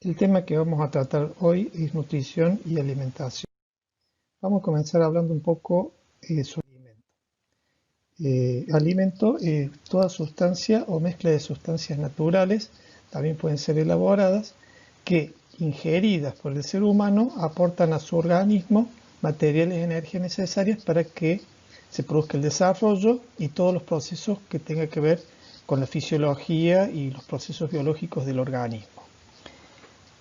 El tema que vamos a tratar hoy es nutrición y alimentación. Vamos a comenzar hablando un poco sobre alimento. Alimento, toda sustancia o mezcla de sustancias naturales, también pueden ser elaboradas, que ingeridas por el ser humano aportan a su organismo materiales y energía necesarias para que se produzca el desarrollo y todos los procesos que tengan que ver con la fisiología y los procesos biológicos del organismo.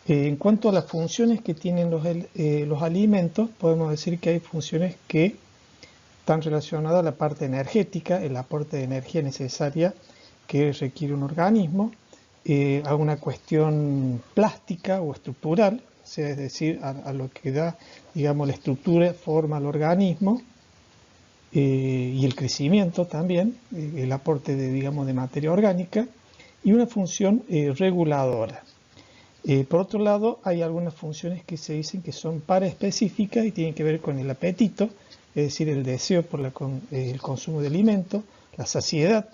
En cuanto a las funciones que tienen los alimentos, podemos decir que hay funciones que están relacionadas a la parte energética, el aporte de energía necesaria que requiere un organismo, a una cuestión plástica o estructural, o sea, es decir, a lo que da, digamos, la estructura, forma al organismo, y el crecimiento también, el aporte de, digamos, de materia orgánica, y una función reguladora. Por otro lado, hay algunas funciones que se dicen que son paraespecíficas y tienen que ver con el apetito, es decir, el deseo por el consumo de alimento, la saciedad,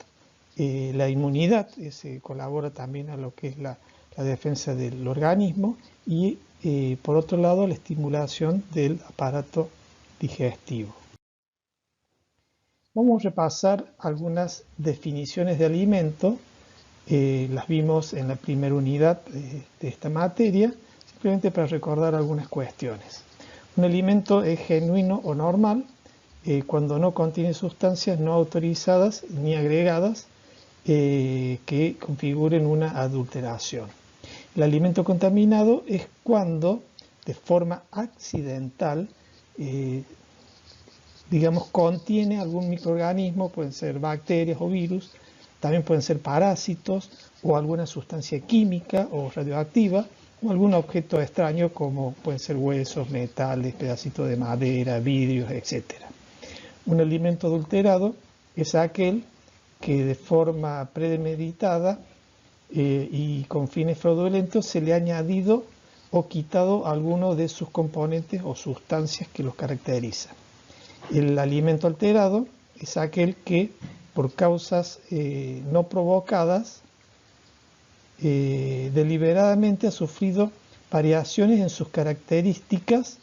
la inmunidad, se colabora también a lo que es la defensa del organismo, y por otro lado, la estimulación del aparato digestivo. Vamos a repasar algunas definiciones de alimento. Las vimos en la primera unidad de esta materia, simplemente para recordar algunas cuestiones. Un alimento es genuino o normal cuando no contiene sustancias no autorizadas ni agregadas que configuren una adulteración. El alimento contaminado es cuando de forma accidental digamos, contiene algún microorganismo, pueden ser bacterias o virus, también pueden ser parásitos o alguna sustancia química o radioactiva o algún objeto extraño como pueden ser huesos, metales, pedacitos de madera, vidrios, etc. Un alimento adulterado es aquel que de forma premeditada y con fines fraudulentos se le ha añadido o quitado alguno de sus componentes o sustancias que los caracterizan. El alimento alterado es aquel que por causas no provocadas deliberadamente ha sufrido variaciones en sus características,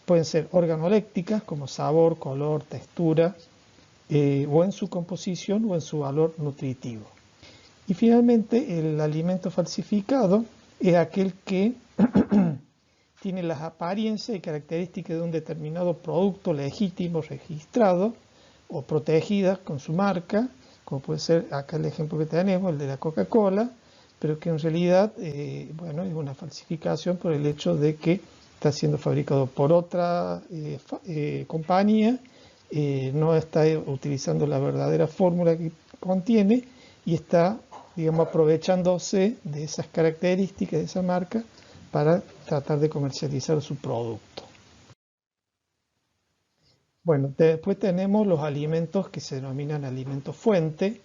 pueden ser organolépticas como sabor, color, textura, o en su composición o en su valor nutritivo. Y finalmente el alimento falsificado es aquel que tiene las apariencias y características de un determinado producto legítimo registrado o protegida con su marca, como puede ser acá el ejemplo que tenemos, el de la Coca-Cola, pero que en realidad bueno, es una falsificación por el hecho de que está siendo fabricado por otra compañía, no está utilizando la verdadera fórmula que contiene y está, digamos, aprovechándose de esas características de esa marca para tratar de comercializar su producto. Bueno, después tenemos los alimentos que se denominan alimentos fuente.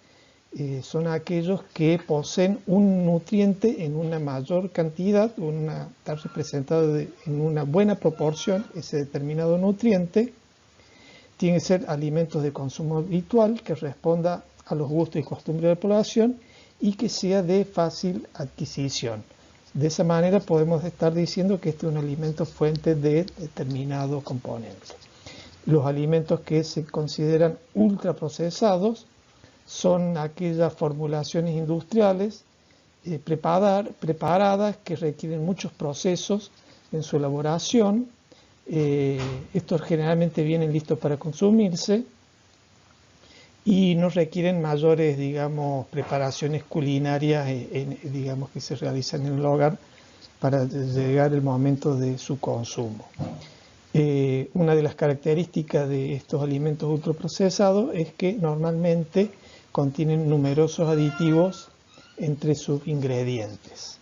Son aquellos que poseen un nutriente en una mayor cantidad, está representado en una buena proporción ese determinado nutriente. Tienen que ser alimentos de consumo habitual, que responda a los gustos y costumbres de la población y que sea de fácil adquisición. De esa manera podemos estar diciendo que este es un alimento fuente de determinado componente. Los alimentos que se consideran ultraprocesados son aquellas formulaciones industriales preparadas que requieren muchos procesos en su elaboración. Estos generalmente vienen listos para consumirse y no requieren mayores, digamos, preparaciones culinarias, digamos, que se realizan en el hogar para llegar el momento de su consumo. Una de las características de estos alimentos ultraprocesados es que normalmente contienen numerosos aditivos entre sus ingredientes.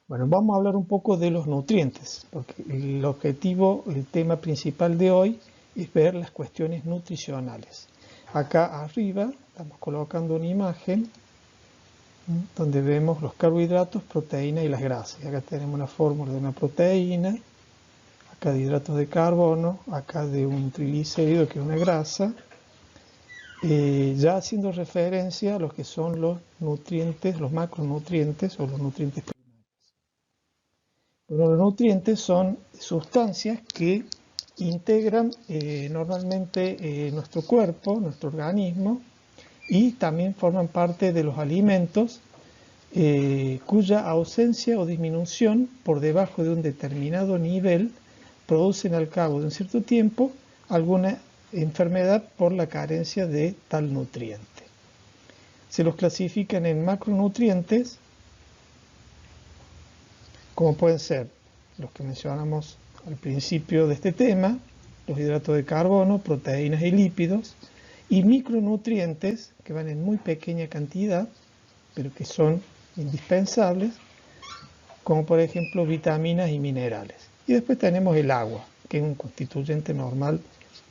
Bueno, vamos a hablar un poco de los nutrientes, porque el objetivo, el tema principal de hoy es ver las cuestiones nutricionales. Acá arriba estamos colocando una imagen donde vemos los carbohidratos, proteínas y las grasas. Acá tenemos una fórmula de una proteína, acá de hidratos de carbono, acá de un triglicérido que es una grasa, ya haciendo referencia a los que son los nutrientes, los macronutrientes o los nutrientes primarios. Bueno, los nutrientes son sustancias que integran normalmente nuestro cuerpo, nuestro organismo, y también forman parte de los alimentos cuya ausencia o disminución por debajo de un determinado nivel producen al cabo de un cierto tiempo alguna enfermedad por la carencia de tal nutriente. Se los clasifican en macronutrientes, como pueden ser los que mencionamos al principio de este tema, los hidratos de carbono, proteínas y lípidos, y micronutrientes que van en muy pequeña cantidad, pero que son indispensables, como por ejemplo vitaminas y minerales. Y después tenemos el agua, que es un constituyente normal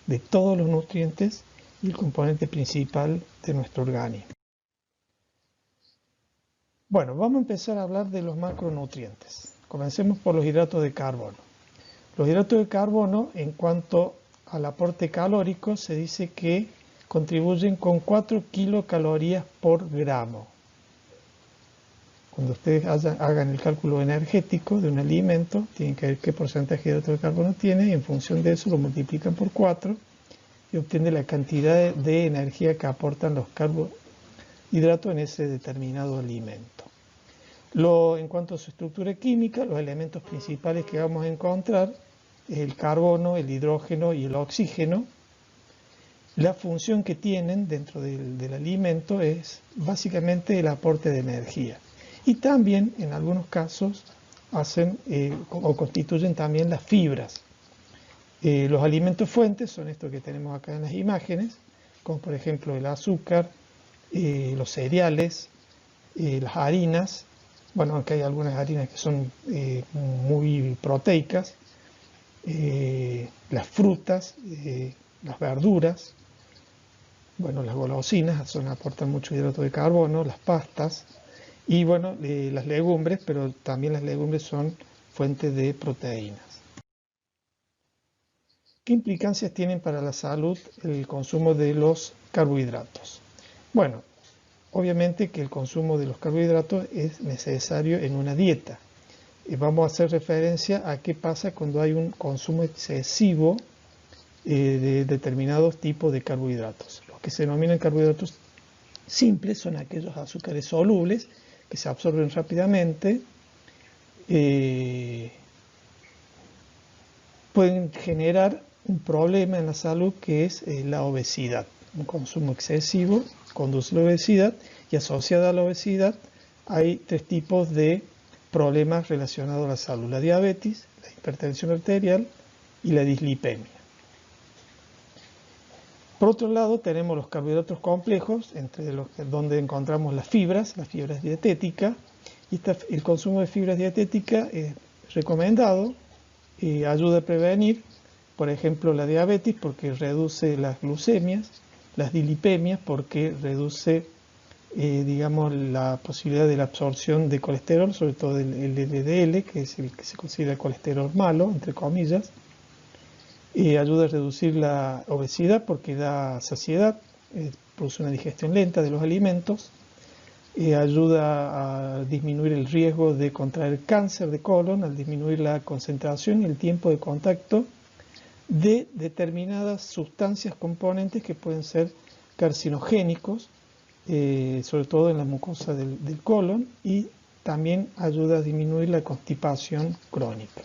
de todos los nutrientes y el componente principal de nuestro organismo. Bueno, vamos a empezar a hablar de los macronutrientes. Comencemos por los hidratos de carbono. Los hidratos de carbono, en cuanto al aporte calórico, se dice que contribuyen con 4 kilocalorías por gramo. Cuando ustedes hagan el cálculo energético de un alimento, tienen que ver qué porcentaje de hidrato de carbono tiene y en función de eso lo multiplican por 4 y obtienen la cantidad de energía que aportan los carbohidratos en ese determinado alimento. En cuanto a su estructura química, los elementos principales que vamos a encontrar es el carbono, el hidrógeno y el oxígeno. La función que tienen dentro del alimento es básicamente el aporte de energía. Y también, en algunos casos, hacen o constituyen también las fibras. Los alimentos fuentes son estos que tenemos acá en las imágenes, como por ejemplo el azúcar, los cereales, las harinas. Bueno, aunque hay algunas harinas que son muy proteicas, las frutas, las verduras, bueno, las golosinas aportan mucho hidrato de carbono, las pastas, y bueno, las legumbres, pero también las legumbres son fuentes de proteínas. ¿Qué implicancias tienen para la salud el consumo de los carbohidratos? Bueno, obviamente que el consumo de los carbohidratos es necesario en una dieta. Vamos a hacer referencia a qué pasa cuando hay un consumo excesivo de determinados tipos de carbohidratos. Los que se denominan carbohidratos simples son aquellos azúcares solubles que se absorben rápidamente, pueden generar un problema en la salud que es la obesidad. Un consumo excesivo conduce a la obesidad y asociada a la obesidad hay 3 tipos de problemas relacionados a la salud: la diabetes, la hipertensión arterial y la dislipemia. Por otro lado, tenemos los carbohidratos complejos, donde encontramos las fibras dietéticas, y el consumo de fibras dietéticas es recomendado, ayuda a prevenir, por ejemplo, la diabetes porque reduce las glucemias, las dislipemias porque reduce, digamos, la posibilidad de la absorción de colesterol, sobre todo el LDL, que es el que se considera colesterol malo, entre comillas. Ayuda a reducir la obesidad porque da saciedad, produce una digestión lenta de los alimentos, ayuda a disminuir el riesgo de contraer cáncer de colon al disminuir la concentración y el tiempo de contacto de determinadas sustancias componentes que pueden ser carcinogénicos, sobre todo en la mucosa del colon, y también ayuda a disminuir la constipación crónica.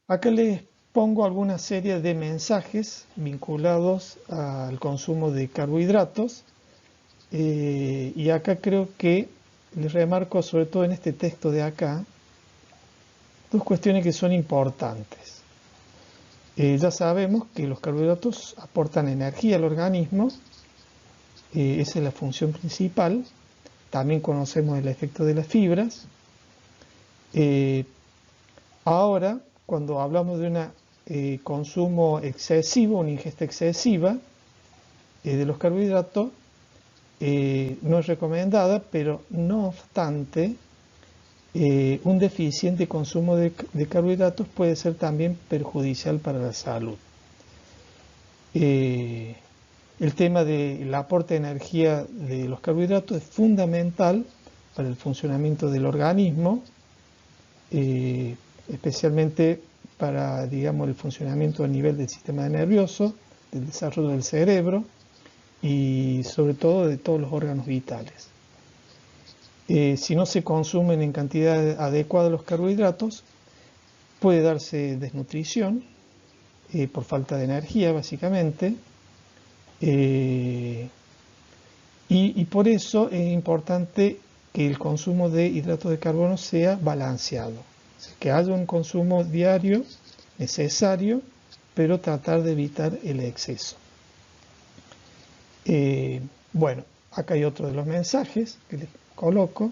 Acá les pongo alguna serie de mensajes vinculados al consumo de carbohidratos y acá creo que les remarco, sobre todo en este texto de acá, 2 cuestiones que son importantes. Ya sabemos que los carbohidratos aportan energía al organismo, esa es la función principal. También conocemos el efecto de las fibras. Ahora, cuando hablamos de un consumo excesivo, una ingesta excesiva de los carbohidratos, no es recomendada, pero no obstante, un deficiente consumo de carbohidratos puede ser también perjudicial para la salud. El tema del aporte de energía de los carbohidratos es fundamental para el funcionamiento del organismo, especialmente para, digamos, el funcionamiento a nivel del sistema nervioso, del desarrollo del cerebro y sobre todo de todos los órganos vitales. Si no se consumen en cantidad adecuada los carbohidratos, puede darse desnutrición por falta de energía, básicamente, y por eso es importante que el consumo de hidratos de carbono sea balanceado, o sea, que haya un consumo diario necesario, pero tratar de evitar el exceso. Bueno, acá hay otro de los mensajes que les coloco,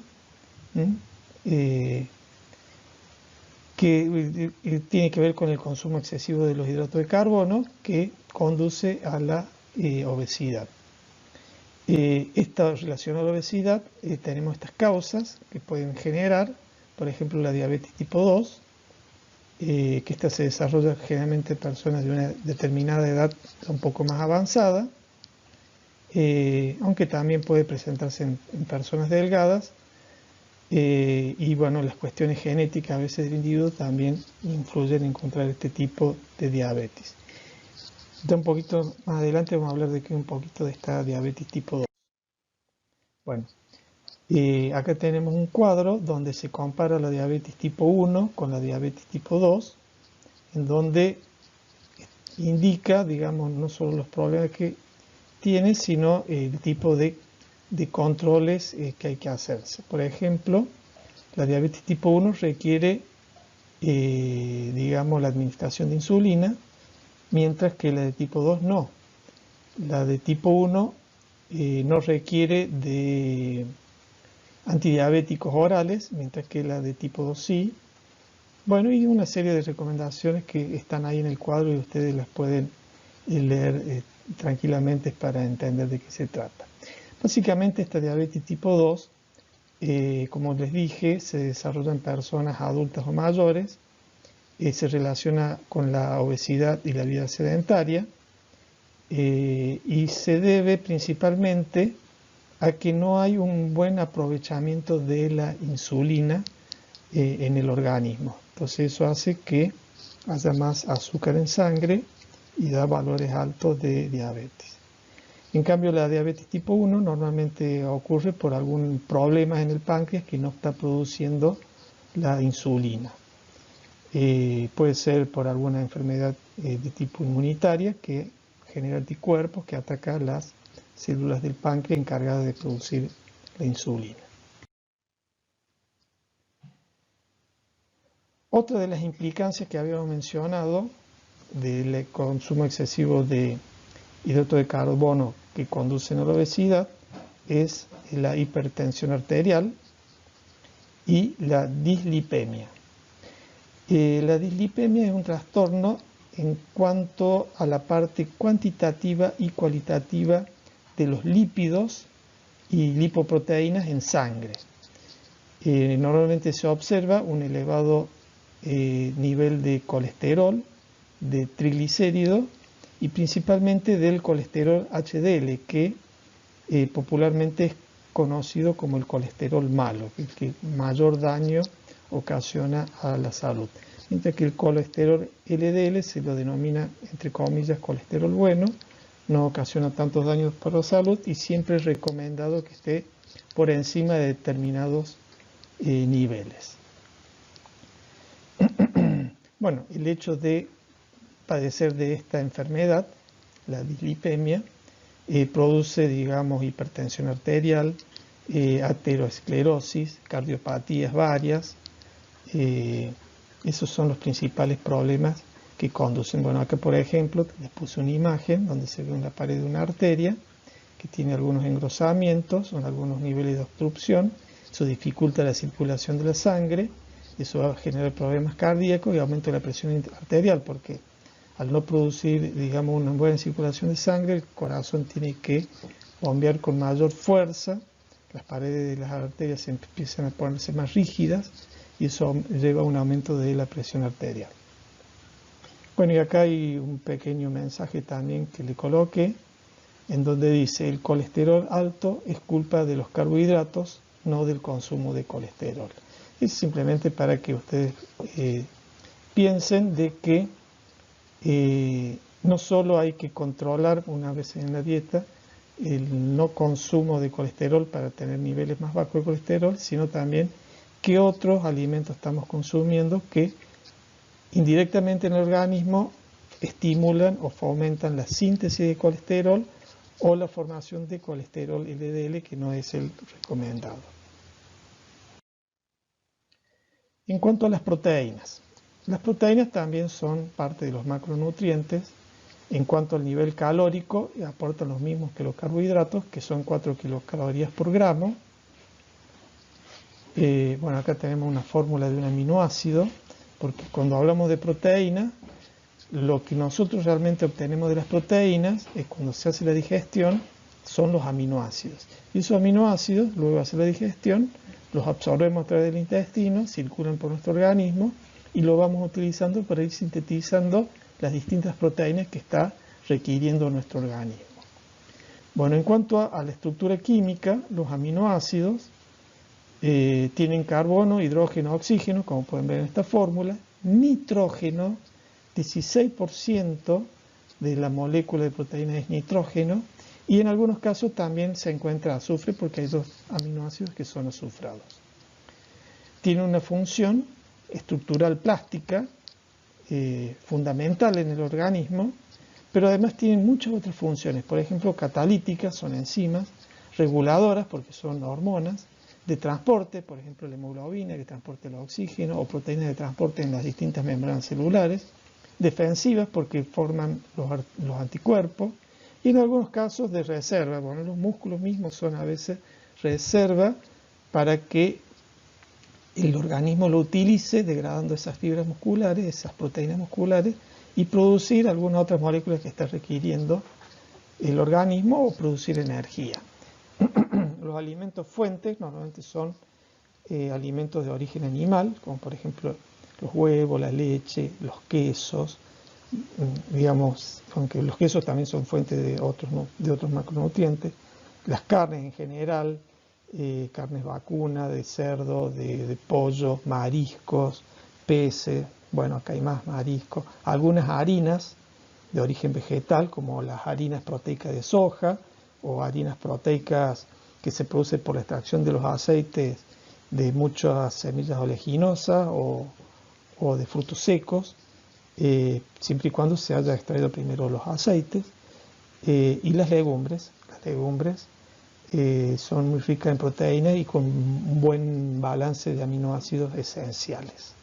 que tiene que ver con el consumo excesivo de los hidratos de carbono, que conduce a la obesidad. Esta relación a la obesidad, tenemos estas causas que pueden generar, por ejemplo, la diabetes tipo 2, que esta se desarrolla generalmente en personas de una determinada edad un poco más avanzada, aunque también puede presentarse en personas delgadas, y bueno, las cuestiones genéticas a veces del individuo también influyen en encontrar este tipo de diabetes. Entonces, un poquito más adelante vamos a hablar de un poquito de esta diabetes tipo 2. Bueno, acá tenemos un cuadro donde se compara la diabetes tipo 1 con la diabetes tipo 2, en donde indica, digamos, no solo los problemas que tiene, sino el tipo de controles que hay que hacerse. Por ejemplo, la diabetes tipo 1 requiere, digamos, la administración de insulina, mientras que la de tipo 2 no. La de tipo 1 no requiere de antidiabéticos orales, mientras que la de tipo 2 sí. Bueno, y una serie de recomendaciones que están ahí en el cuadro y ustedes las pueden leer tranquilamente para entender de qué se trata. Básicamente esta diabetes tipo 2, como les dije, se desarrolla en personas adultas o mayores, se relaciona con la obesidad y la vida sedentaria, y se debe principalmente a que no hay un buen aprovechamiento de la insulina en el organismo. Entonces eso hace que haya más azúcar en sangre y da valores altos de diabetes. En cambio, la diabetes tipo 1 normalmente ocurre por algún problema en el páncreas que no está produciendo la insulina. Puede ser por alguna enfermedad de tipo inmunitaria que genera anticuerpos que atacan las células del páncreas encargadas de producir la insulina. Otra de las implicancias que habíamos mencionado del consumo excesivo de hidratos de carbono que conducen a la obesidad es la hipertensión arterial y la dislipemia. La dislipemia es un trastorno en cuanto a la parte cuantitativa y cualitativa de los lípidos y lipoproteínas en sangre. Normalmente se observa un elevado nivel de colesterol, de triglicéridos y principalmente del colesterol HDL, que popularmente es conocido como el colesterol malo, el que mayor daño ocasiona a la salud. Mientras que el colesterol LDL se lo denomina, entre comillas, colesterol bueno, no ocasiona tantos daños para la salud y siempre es recomendado que esté por encima de determinados niveles. Bueno, el hecho de padecer de esta enfermedad, la dislipemia, produce, digamos, hipertensión arterial, aterosclerosis, cardiopatías varias. Esos son los principales problemas que conducen. Bueno, acá por ejemplo les puse una imagen donde se ve una pared de una arteria que tiene algunos engrosamientos, algunos niveles de obstrucción. Eso dificulta la circulación de la sangre, eso va a generar problemas cardíacos y aumento de la presión arterial, porque al no producir, digamos, una buena circulación de sangre, el corazón tiene que bombear con mayor fuerza, las paredes de las arterias empiezan a ponerse más rígidas y eso lleva a un aumento de la presión arterial. Bueno, y acá hay un pequeño mensaje también que le coloqué, en donde dice: el colesterol alto es culpa de los carbohidratos, no del consumo de colesterol. Es simplemente para que ustedes piensen de que no solo hay que controlar una vez en la dieta el no consumo de colesterol para tener niveles más bajos de colesterol, sino también qué otros alimentos estamos consumiendo que indirectamente en el organismo estimulan o fomentan la síntesis de colesterol o la formación de colesterol LDL, que no es el recomendado. En cuanto a las proteínas también son parte de los macronutrientes. En cuanto al nivel calórico, aportan los mismos que los carbohidratos, que son 4 kilocalorías por gramo. Bueno, acá tenemos una fórmula de un aminoácido, porque cuando hablamos de proteína, lo que nosotros realmente obtenemos de las proteínas es cuando se hace la digestión, son los aminoácidos. Y esos aminoácidos, luego de hacer la digestión, los absorbemos a través del intestino, circulan por nuestro organismo y lo vamos utilizando para ir sintetizando las distintas proteínas que está requiriendo nuestro organismo. Bueno, en cuanto a la estructura química, los aminoácidos tienen carbono, hidrógeno, oxígeno, como pueden ver en esta fórmula, nitrógeno, 16% de la molécula de proteína es nitrógeno, y en algunos casos también se encuentra azufre porque hay 2 aminoácidos que son azufrados. Tiene una función estructural plástica fundamental en el organismo, pero además tienen muchas otras funciones, por ejemplo catalíticas, son enzimas, reguladoras porque son hormonas, de transporte, por ejemplo la hemoglobina que transporta el oxígeno, o proteínas de transporte en las distintas membranas celulares, defensivas porque forman los anticuerpos, y en algunos casos de reserva. Bueno, los músculos mismos son a veces reserva para que el organismo lo utilice degradando esas fibras musculares, esas proteínas musculares, y producir algunas otras moléculas que está requiriendo el organismo o producir energía. Los alimentos fuentes normalmente son alimentos de origen animal, como por ejemplo los huevos, la leche, los quesos, digamos, aunque los quesos también son fuentes de otros macronutrientes, las carnes en general, carnes vacuna, de cerdo, de pollo, mariscos, peces, bueno, acá hay más mariscos, algunas harinas de origen vegetal, como las harinas proteicas de soja, o harinas proteicas que se producen por la extracción de los aceites de muchas semillas oleaginosas o de frutos secos, siempre y cuando se haya extraído primero los aceites. Y las legumbres son muy ricas en proteínas y con un buen balance de aminoácidos esenciales.